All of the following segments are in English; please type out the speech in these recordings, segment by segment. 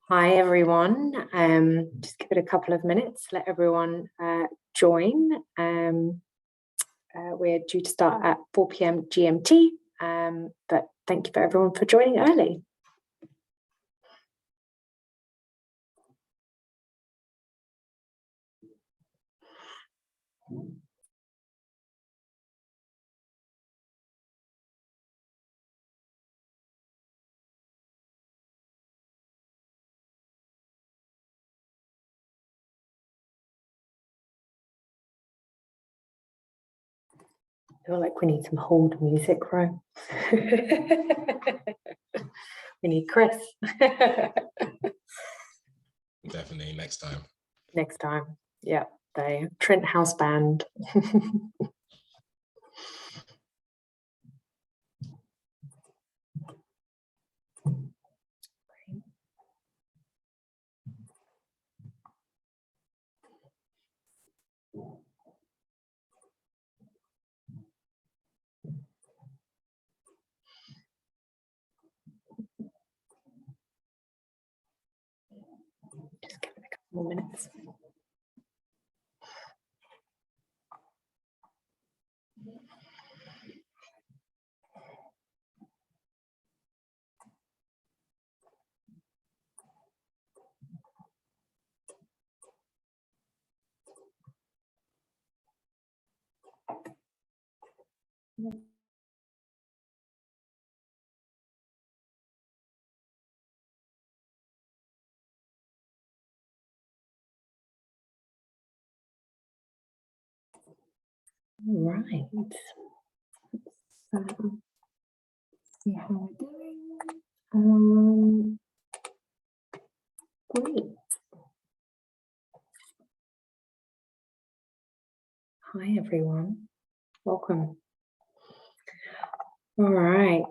Hi everyone, just give it a couple of minutes, let everyone join. We're due to start at 4 p.m. GMT, but thank you for everyone for joining early. I feel like we need some hold music, right? We need Chris. Definitely next time. Next time, yeah, the Trint House Band. Just give it a couple more minutes. All right. See how we're doing. Great. Hi everyone. Welcome. All right.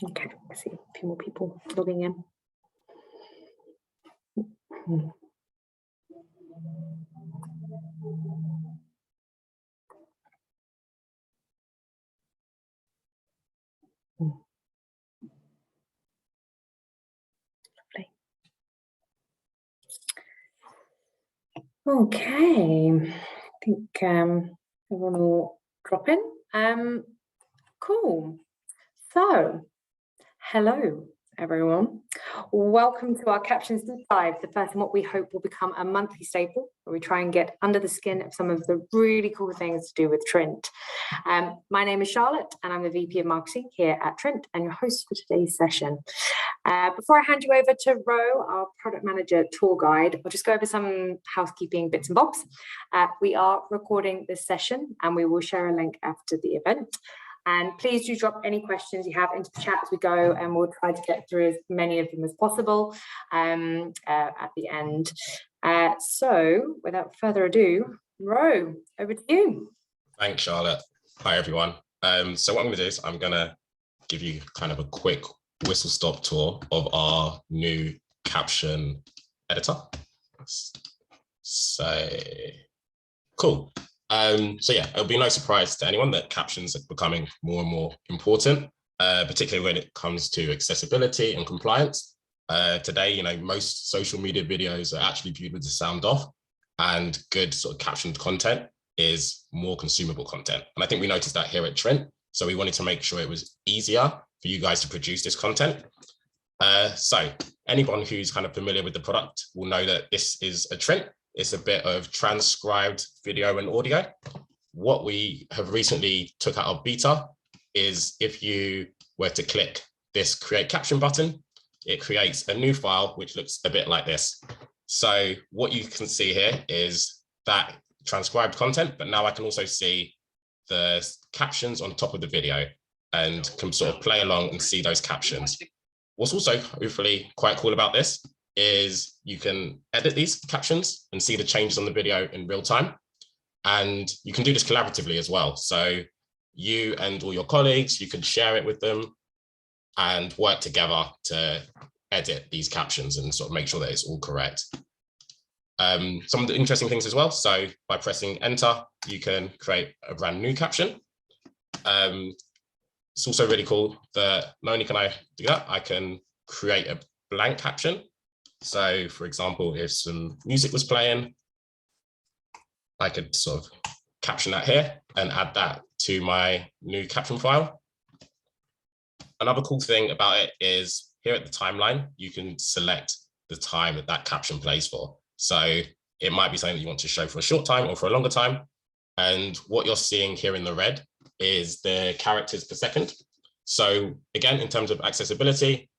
Okay, I see a few more people logging in. Lovely. Okay, I think everyone will drop in. Cool. So, hello everyone. Welcome to our Captions Deep Dive, the first and what we hope will become a monthly staple, where we try and get under the skin of some of the really cool things to do with Trint. My name is Charlotte, and I'm the VP of Marketing here at Trint, and your host for today's session. Before I hand you over to Ro, our product manager tour guide, I'll just go over some housekeeping bits and bobs. We are recording this session, and we will share a link after the event. And please do drop any questions you have into the chat as we go, and we'll try to get through as many of them as possible at the end. So without further ado, Ro, over to you. Thanks, Charlotte. Hi, everyone. So what I'm going to do is I'm going to give you kind of a quick whistle-stop tour of our new caption editor. So, cool. So yeah, it'll be no surprise to anyone that captions are becoming more and more important, particularly when it comes to accessibility and compliance. Today, you know, most social media videos are actually viewed with the sound off, and good sort of captioned content is more consumable content. And I think we noticed that here at Trint. So we wanted to make sure it was easier for you guys to produce this content. So anyone who's kind of familiar with the product will know that this is a Trint. It's a bit of transcribed video and audio. What we have recently took out of beta is if you were to click this create caption button, it creates a new file, which looks a bit like this. So what you can see here is that transcribed content, but now I can also see the captions on top of the video and can sort of play along and see those captions. What's also hopefully quite cool about this is you can edit these captions and see the changes on the video in real time. And you can do this collaboratively as well. So you and all your colleagues, you can share it with them and work together to edit these captions and sort of make sure that it's all correct. Some of the interesting things as well. So by pressing enter, you can create a brand new caption. it's also really cool that not only can I do that, I can create a blank caption. So for example, if some music was playing, I could sort of caption that here and add that to my new caption file. Another cool thing about it is here at the timeline, you can select the time that that caption plays for. So it might be something that you want to show for a short time or for a longer time. And what you're seeing here in the red is the characters per second. So again, in terms of accessibility,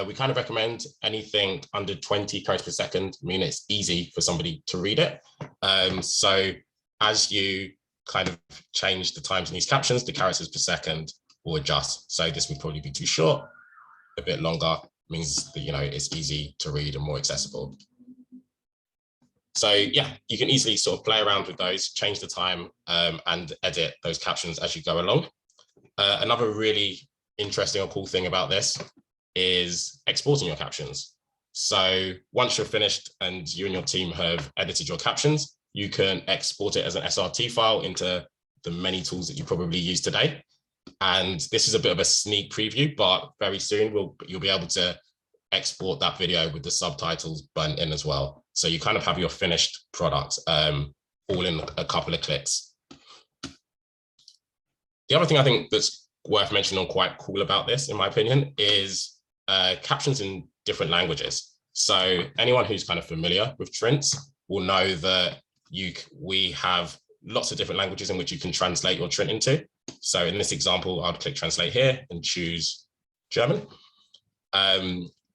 we kind of recommend anything under 20 characters per second, I mean, it's easy for somebody to read it. So as you kind of change the times in these captions, the characters per second will adjust. So this would probably be too short, a bit longer, means that, you know, it's easy to read and more accessible. So yeah, you can easily sort of play around with those, change the time and edit those captions as you go along. Another really interesting or cool thing about this is exporting your captions. So once you're finished and you and your team have edited your captions, you can export it as an SRT file into the many tools that you probably use today. And this is a bit of a sneak preview, but very soon you'll be able to export that video with the subtitles burnt in as well. So you kind of have your finished product all in a couple of clicks. The other thing I think that's worth mentioning or quite cool about this, in my opinion, is captions in different languages. So anyone who's kind of familiar with Trint will know that we have lots of different languages in which you can translate your Trint into. So in this example, I'd click translate here and choose German.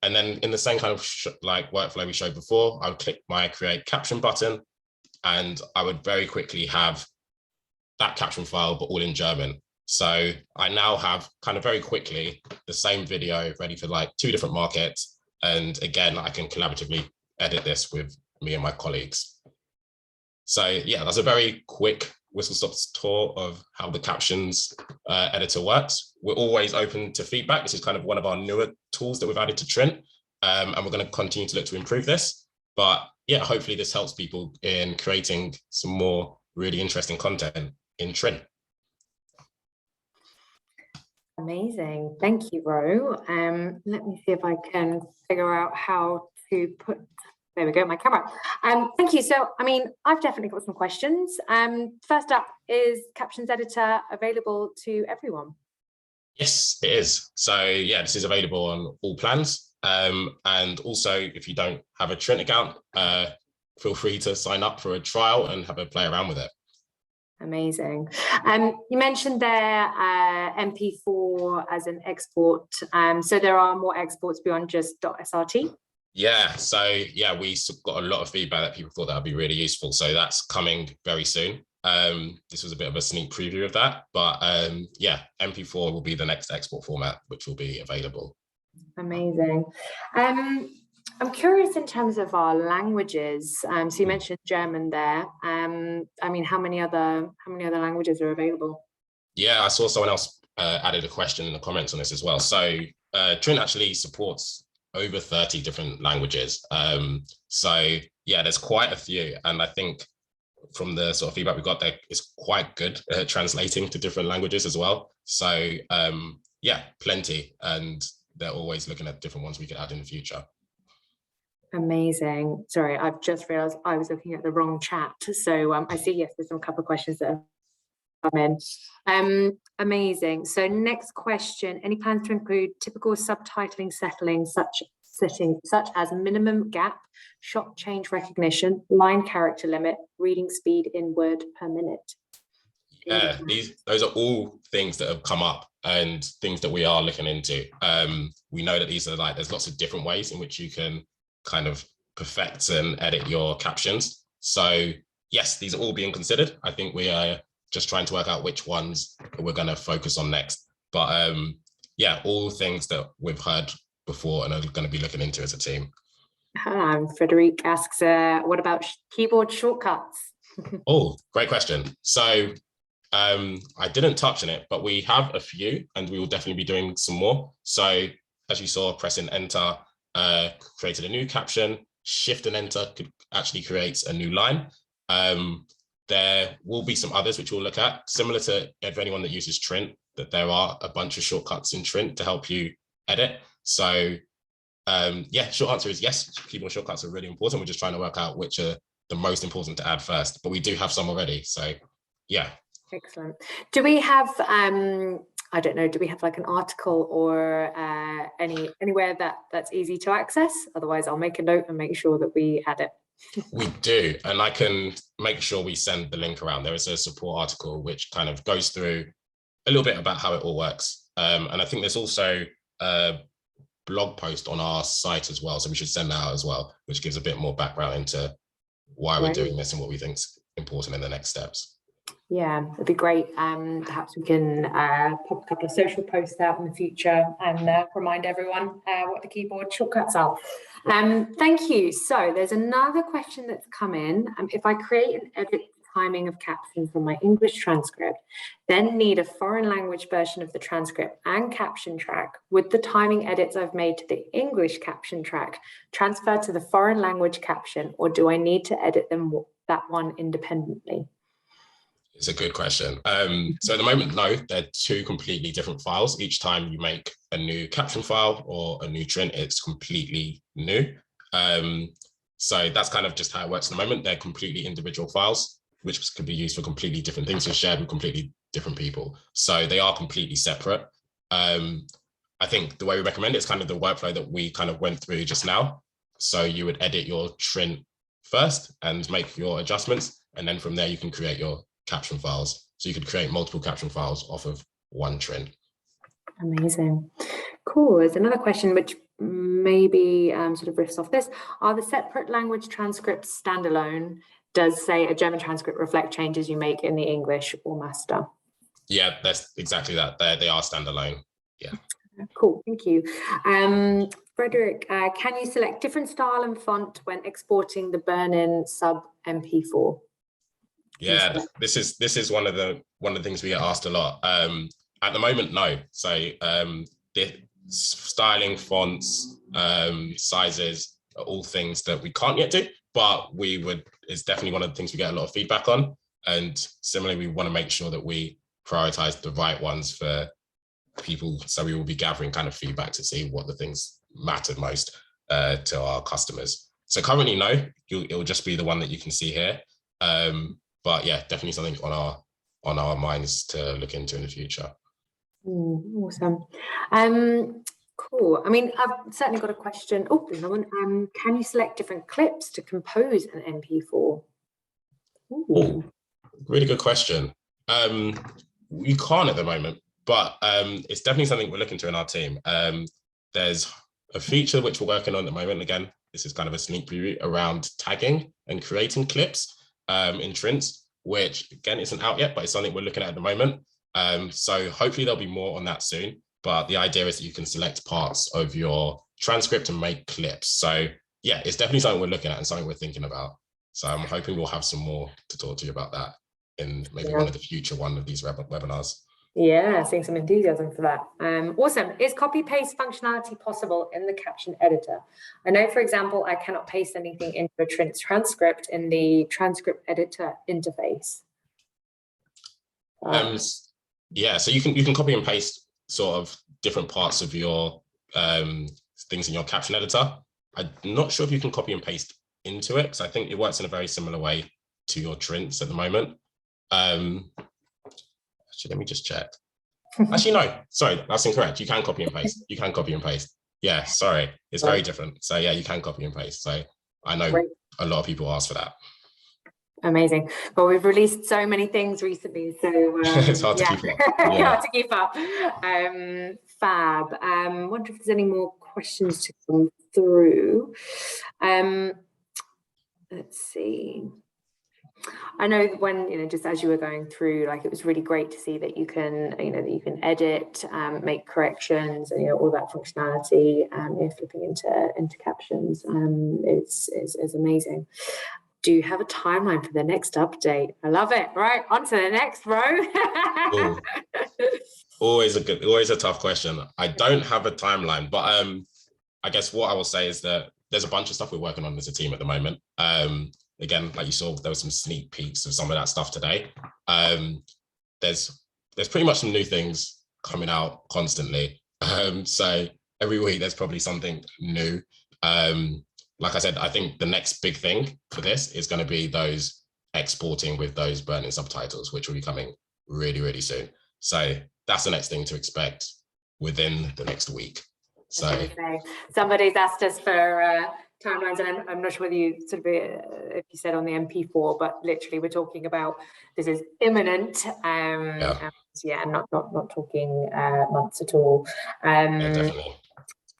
And then in the same kind of workflow we showed before, I would click my create caption button and I would very quickly have that caption file, but all in German. So I now have kind of very quickly the same video ready for like 2 different markets. And again, I can collaboratively edit this with me and my colleagues. So yeah, that's a very quick whistle-stop tour of how the captions editor works. We're always open to feedback. This is kind of one of our newer tools that we've added to Trint, and we're going to continue to look to improve this. But yeah, hopefully this helps people in creating some more really interesting content in Trint. Amazing. Thank you, Ro. Let me see if I can figure out how to put, there we go, my camera. Thank you. So, I mean, I've definitely got some questions. First up, is Captions Editor available to everyone? Yes, it is. So yeah, this is available on all plans. And also, if you don't have a Trint account, feel free to sign up for a trial and have a play around with it. Amazing. You mentioned there MP4 as an export. So there are more exports beyond just .srt? Yeah, so yeah, we got a lot of feedback that people thought that would be really useful. So that's coming very soon. This was a bit of a sneak preview of that, but yeah, MP4 will be the next export format, which will be available. Amazing. I'm curious in terms of our languages. So you mentioned German there. I mean, how many other languages are available? Yeah, I saw someone else added a question in the comments on this as well. So Trint actually supports over 30 different languages. So yeah, there's quite a few. And I think from the sort of feedback we got there, it's quite good at translating to different languages as well. So yeah, plenty. And they're always looking at different ones we could add in the future. Amazing. Sorry, I've just realized I was looking at the wrong chat. So I see, yes, there's a couple of questions that have come in. Amazing. So next question, any plans to include typical subtitling settings such as minimum gap, shot change recognition, line character limit, reading speed in word per minute? Yeah, those are all things that have come up and things that we are looking into. We know that these are there's lots of different ways in which you can kind of perfect and edit your captions. So yes, these are all being considered. I think we are just trying to work out which ones we're going to focus on next. But yeah, all things that we've heard before and are going to be looking into as a team. Frederic asks, what about keyboard shortcuts? Oh, great question. So I didn't touch on it, but we have a few and we will definitely be doing some more. So as you saw, pressing enter created a new caption. Shift and enter could actually create a new line. There will be some others which we'll look at, similar to anyone that uses Trint, that there are a bunch of shortcuts in Trint to help you edit. So yeah, short answer is yes, keyboard shortcuts are really important. We're just trying to work out which are the most important to add first, but we do have some already. So yeah. Excellent. Do we have, I don't know, do we have like an article or anywhere that's easy to access? Otherwise, I'll make a note and make sure that we add it. We do, and I can make sure we send the link around. There is a support article which kind of goes through a little bit about how it all works. And I think there's also a blog post on our site as well, so we should send that out as well, which gives a bit more background into why we're doing this and what we think is important in the next steps. Yeah, it'd be great. Perhaps we can pop a couple of social posts out in the future and remind everyone what the keyboard shortcuts are. Thank you. So there's another question that's come in. If I create and edit timing of captions from my English transcript, then need a foreign language version of the transcript and caption track, would the timing edits I've made to the English caption track transfer to the foreign language caption, or do I need to edit them that one independently? It's a good question. So at the moment, no, they're two completely different files. Each time you make a new caption file or a new Trint, it's completely new. So that's kind of just how it works at the moment. They're completely individual files, which could be used for completely different things and shared with completely different people. So they are completely separate. I think the way we recommend it is kind of the workflow that we kind of went through just now. So you would edit your Trint first and make your adjustments. And then from there, you can create your caption files. So you could create multiple caption files off of one Trint. Amazing. Cool. There's another question which maybe sort of riffs off this. Are the separate language transcripts standalone? Does, say, a German transcript reflect changes you make in the English or master? Yeah, that's exactly that. They are standalone. Yeah. Cool. Thank you. Frederick, can you select different style and font when exporting the burn-in sub MP4? Yeah, this is one of the things we get asked a lot. At the moment, no. So the styling, fonts, sizes are all things that we can't yet do, but it's definitely one of the things we get a lot of feedback on. And similarly, we want to make sure that we prioritize the right ones for people. So we will be gathering kind of feedback to see what the things mattered most to our customers. So currently, no, it'll just be the one that you can see here. But yeah, definitely something on our minds to look into in the future. Awesome. Cool. I mean, I've certainly got a question. Oh, there's another one. Can you select different clips to compose an MP4? Ooh, really good question. You can't at the moment, but it's definitely something we're looking to in our team. There's a feature which we're working on at the moment. Again, this is kind of a sneak preview around tagging and creating clips in Trint, which again isn't out yet, but it's something we're looking at the moment. So hopefully there'll be more on that soon. But the idea is that you can select parts of your transcript and make clips. So yeah, it's definitely something we're looking at and something we're thinking about. So I'm hoping we'll have some more to talk to you about that in maybe one of the future of these webinars. Yeah, seeing some enthusiasm for that. Awesome. Is copy paste functionality possible in the caption editor? I know, for example, I cannot paste anything into a Trint transcript in the transcript editor interface. Yeah, so you can copy and paste sort of different parts of your things in your caption editor. I'm not sure if you can copy and paste into it, because I think it works in a very similar way to your Trints at the moment. Actually, let me just check. Actually, no, sorry, that's incorrect. You can copy and paste. You can copy and paste. Yeah, sorry, it's very different. So yeah, you can copy and paste. So I know a lot of people ask for that. Amazing. Well, we've released so many things recently, so it's hard to keep up. Yeah. Hard to keep up. Fab. Wonder if there's any more questions to come through. Let's see. I know when, just as you were going through, like, it was really great to see that you can, that you can edit, make corrections, and all that functionality. Flipping into captions is amazing. Do you have a timeline for the next update? I love it. Right, on to the next, bro. Always a tough question. I don't have a timeline, but I guess what I will say is that there's a bunch of stuff we're working on as a team at the moment. again, like you saw, there were some sneak peeks of some of that stuff today. There's pretty much some new things coming out constantly. So every week there's probably something new. Like I said, I think the next big thing for this is going to be those exporting with those burning subtitles, which will be coming really, really soon. So that's the next thing to expect within the next week. So somebody's asked us for timelines, and I'm not sure whether you sort of if you said on the MP4, but literally we're talking about this is imminent. Yeah, not talking months at all. Yeah, definitely.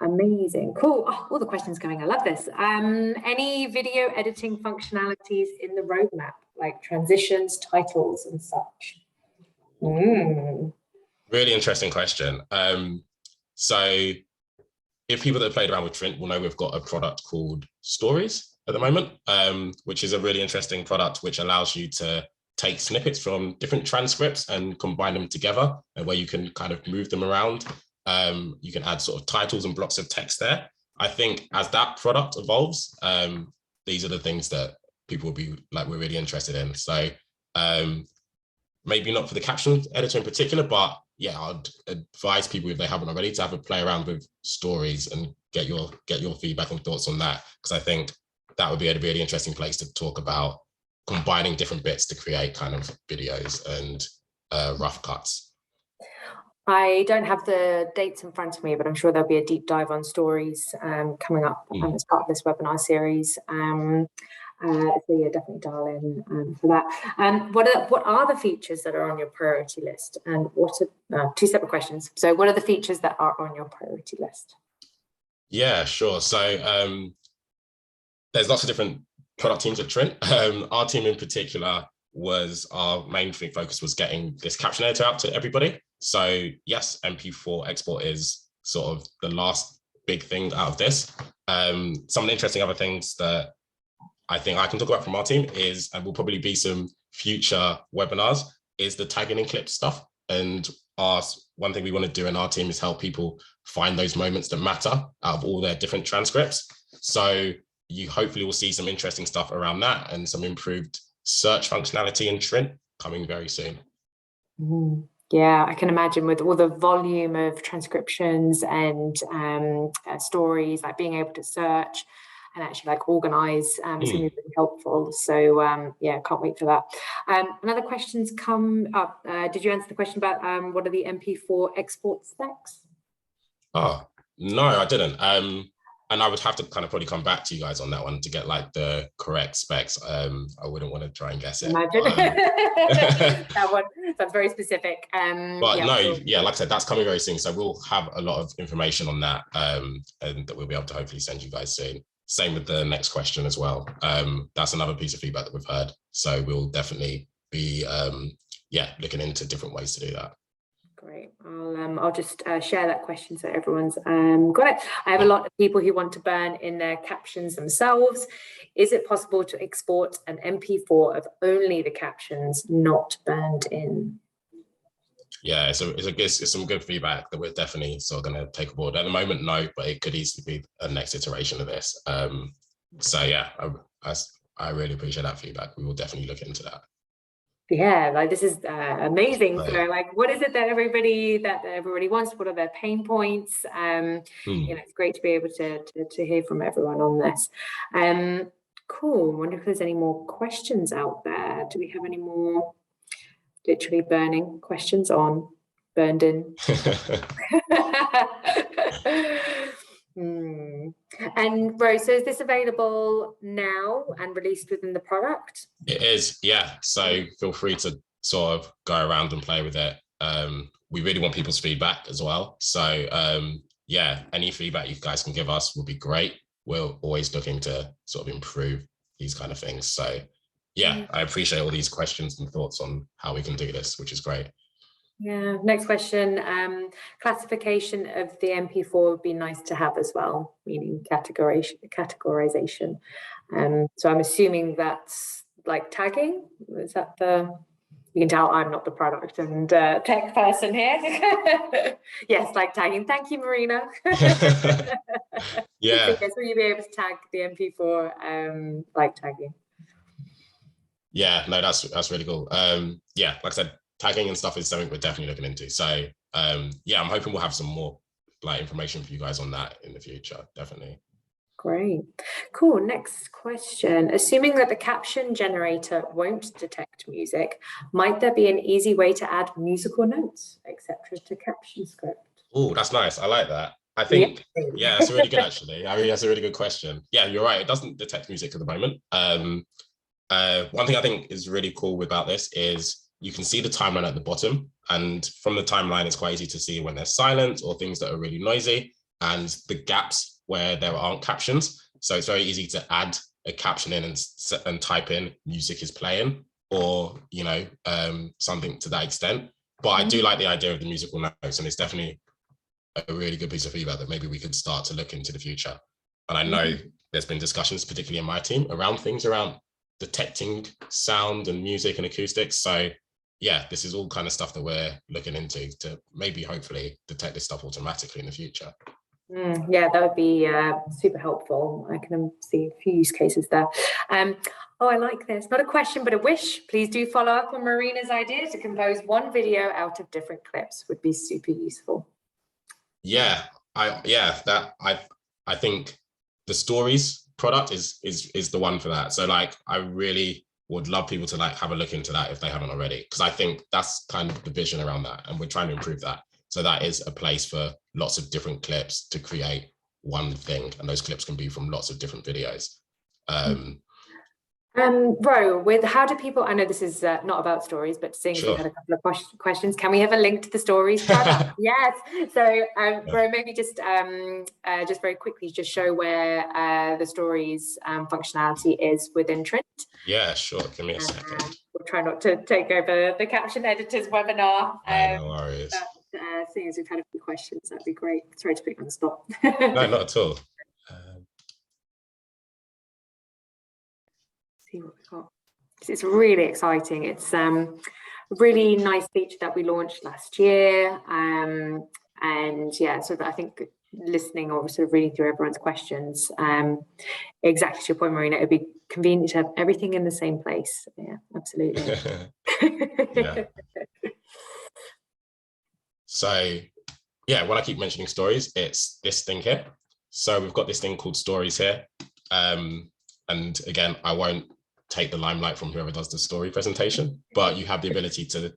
Amazing, cool. Oh, all the questions going. I love this. Any video editing functionalities in the roadmap, like transitions, titles, and such? Really interesting question. So if people that have played around with Trint will know we've got a product called Stories at the moment, which is a really interesting product which allows you to take snippets from different transcripts and combine them together, and where you can kind of move them around. You can add sort of titles and blocks of text there. I think as that product evolves, these are the things that people will be like, we're really interested in. So maybe not for the caption editor in particular, but yeah, I'd advise people, if they haven't already, to have a play around with Stories and get your feedback and thoughts on that, because I think that would be a really interesting place to talk about combining different bits to create kind of videos and rough cuts. I don't have the dates in front of me, but I'm sure there'll be a deep dive on Stories coming up as part of this webinar series. So yeah, definitely dial in for that. What are the features that are on your priority list? And what are two separate questions. So what are the features that are on your priority list? Yeah, sure. So there's lots of different product teams at Trint. Our team in particular was, our main focus was getting this caption editor out to everybody. So yes, MP4 export is sort of the last big thing out of this. Some of the interesting other things that I think I can talk about from our team is, and will probably be some future webinars, is the tagging and clip stuff. And one thing we want to do in our team is help people find those moments that matter out of all their different transcripts. So you hopefully will see some interesting stuff around that, and some improved search functionality in Trint coming very soon. Yeah, I can imagine with all the volume of transcriptions and stories, like being able to search and actually like organize is going to be really helpful. So yeah, can't wait for that. Another question's come up. Did you answer the question about what are the MP4 export specs? Oh, no, I didn't. And I would have to kind of probably come back to you guys on that one to get like the correct specs. I wouldn't want to try and guess it. Imagine. That one sounds very specific. But yeah, no, yeah, like I said, that's coming very soon. So we'll have a lot of information on that, and that we'll be able to hopefully send you guys soon. Same with the next question as well. That's another piece of feedback that we've heard. So we'll definitely be, yeah, looking into different ways to do that. Great. I'll just share that question so everyone's got it. I have a lot of people who want to burn in their captions themselves. Is it possible to export an MP4 of only the captions, not burned in? Yeah, it's some good feedback that we're definitely sort of going to take aboard. At the moment, no, but it could easily be a next iteration of this. So yeah, I really appreciate that feedback. We will definitely look into that. Yeah, like this is amazing. Right. So like, what is it that everybody wants? What are their pain points? You know, it's great to be able to hear from everyone on this. Cool. I wonder if there's any more questions out there. Do we have any more literally burning questions on burned in? And Rose, so is this available now and released within the product? It is, yeah. So feel free to sort of go around and play with it. We really want people's feedback as well. So yeah, any feedback you guys can give us will be great. We're always looking to sort of improve these kind of things. So yeah, I appreciate all these questions and thoughts on how we can do this, which is great. Yeah, next question. Classification of the MP4 would be nice to have as well, meaning categorization. So I'm assuming that's like tagging. Is that you can tell I'm not the product and tech person here. Yes, like tagging. Thank you, Marina. Yeah. So yes, will you be able to tag the MP4 like tagging? Yeah, no, that's really cool. Yeah, like I said, tagging and stuff is something we're definitely looking into. So yeah, I'm hoping we'll have some more like information for you guys on that in the future, definitely. Great. Cool. Next question. Assuming that the caption generator won't detect music, might there be an easy way to add musical notes, etc., to caption script? Oh, that's nice. I like that. I Yeah. think, yeah, that's really good actually. I mean, that's a really good question. Yeah, you're right. It doesn't detect music at the moment. One thing I think is really cool about this is you can see the timeline at the bottom, and from the timeline, it's quite easy to see when there's silence or things that are really noisy, and the gaps where there aren't captions. So it's very easy to add a caption in and type in music is playing, or something to that extent. But I do like the idea of the musical notes, and it's definitely a really good piece of feedback that maybe we could start to look into the future. And I know there's been discussions, particularly in my team, around things around detecting sound and music and acoustics. So yeah, this is all kind of stuff that we're looking into to maybe hopefully detect this stuff automatically in the future. Yeah, that would be super helpful. I can see a few use cases there. Oh, I like this. Not a question, but a wish. Please do follow up on Marina's idea to compose one video out of different clips. Would be super useful. Yeah, I think the stories product is the one for that. So like I really would love people to like have a look into that if they haven't already, because I think that's kind of the vision around that, and we're trying to improve that. So that is a place for lots of different clips to create one thing, and those clips can be from lots of different videos. Ro, with how do people, I know this is not about stories, but seeing as we've had a couple of questions, can we have a link to the stories product? Yes. So Ro, maybe just very quickly, just show where the stories functionality is within Trint. Yeah, sure. Give me a second. We'll try not to take over the caption editor's webinar. No worries. But seeing as we've had a few questions, that'd be great. Sorry to put you on the spot. No, not at all. See what we've got. It's really exciting. It's a really nice feature that we launched last year. And yeah, so I think listening or sort of reading through everyone's questions, exactly to your point, Marina, it'd be convenient to have everything in the same place. Yeah, absolutely. Yeah. So yeah, when I keep mentioning stories, it's this thing here. So we've got this thing called stories here. And again, I won't take the limelight from whoever does the story presentation, but you have the ability to,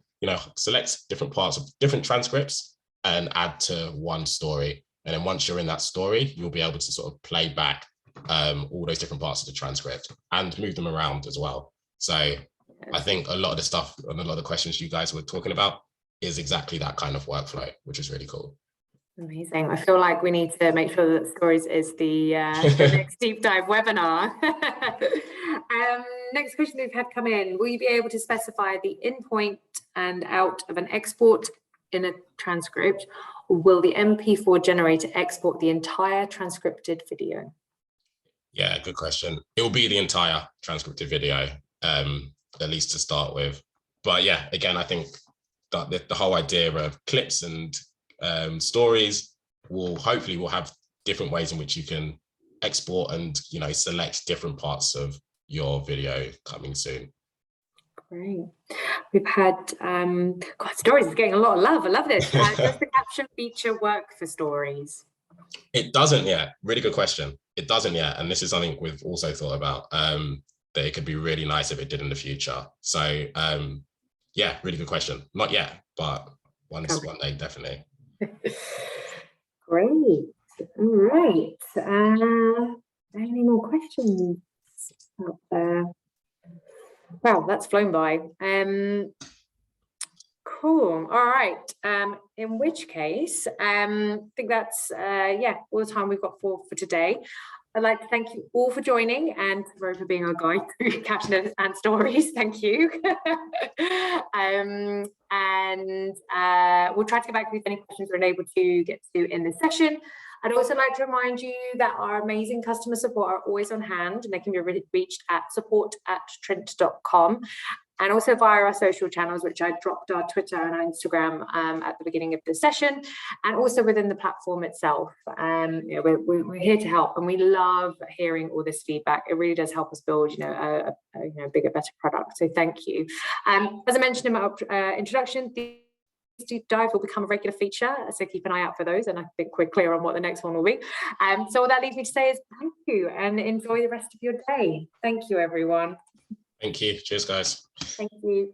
select different parts of different transcripts and add to one story. And then once you're in that story, you'll be able to sort of play back all those different parts of the transcript and move them around as well. So I think a lot of the stuff and a lot of the questions you guys were talking about is exactly that kind of workflow, which is really cool. Amazing. I feel like we need to make sure that stories is the next deep dive webinar. Next question we've had come in. Will you be able to specify the in point and out of an export in a transcript, or will the MP4 generator export the entire transcripted video? Yeah, good question. It will be the entire transcripted video, at least to start with. But yeah, again, I think that the whole idea of clips and stories will have different ways in which you can export and select different parts of your video coming soon. Great. We've had God, stories is getting a lot of love. I love this. Does the caption feature work for stories? It doesn't yet. Really good question. It doesn't yet, and this is something we've also thought about, that it could be really nice if it did in the future. So yeah, really good question. Not yet, but one day, definitely. Great. All right. Any more questions out there? Wow, that's flown by. Cool. All right. In which case, I think that's all the time we've got for today. I'd like to thank you all for joining and for being our guide through caption and stories. Thank you. And we'll try to get back with any questions we're unable to get to in this session. I'd also like to remind you that our amazing customer support are always on hand, and they can be reached at support@trint.com. and also via our social channels, which I dropped our Twitter and our Instagram at the beginning of the session, and also within the platform itself. You know, we're here to help, and we love hearing all this feedback. It really does help us build, you know, a bigger, better product. So thank you. As I mentioned in my introduction, deep dive will become a regular feature, so keep an eye out for those, and I think we're clear on what the next one will be. So all that leaves me to say is thank you and enjoy the rest of your day. Thank you, everyone. Thank you. Cheers, guys. Thank you.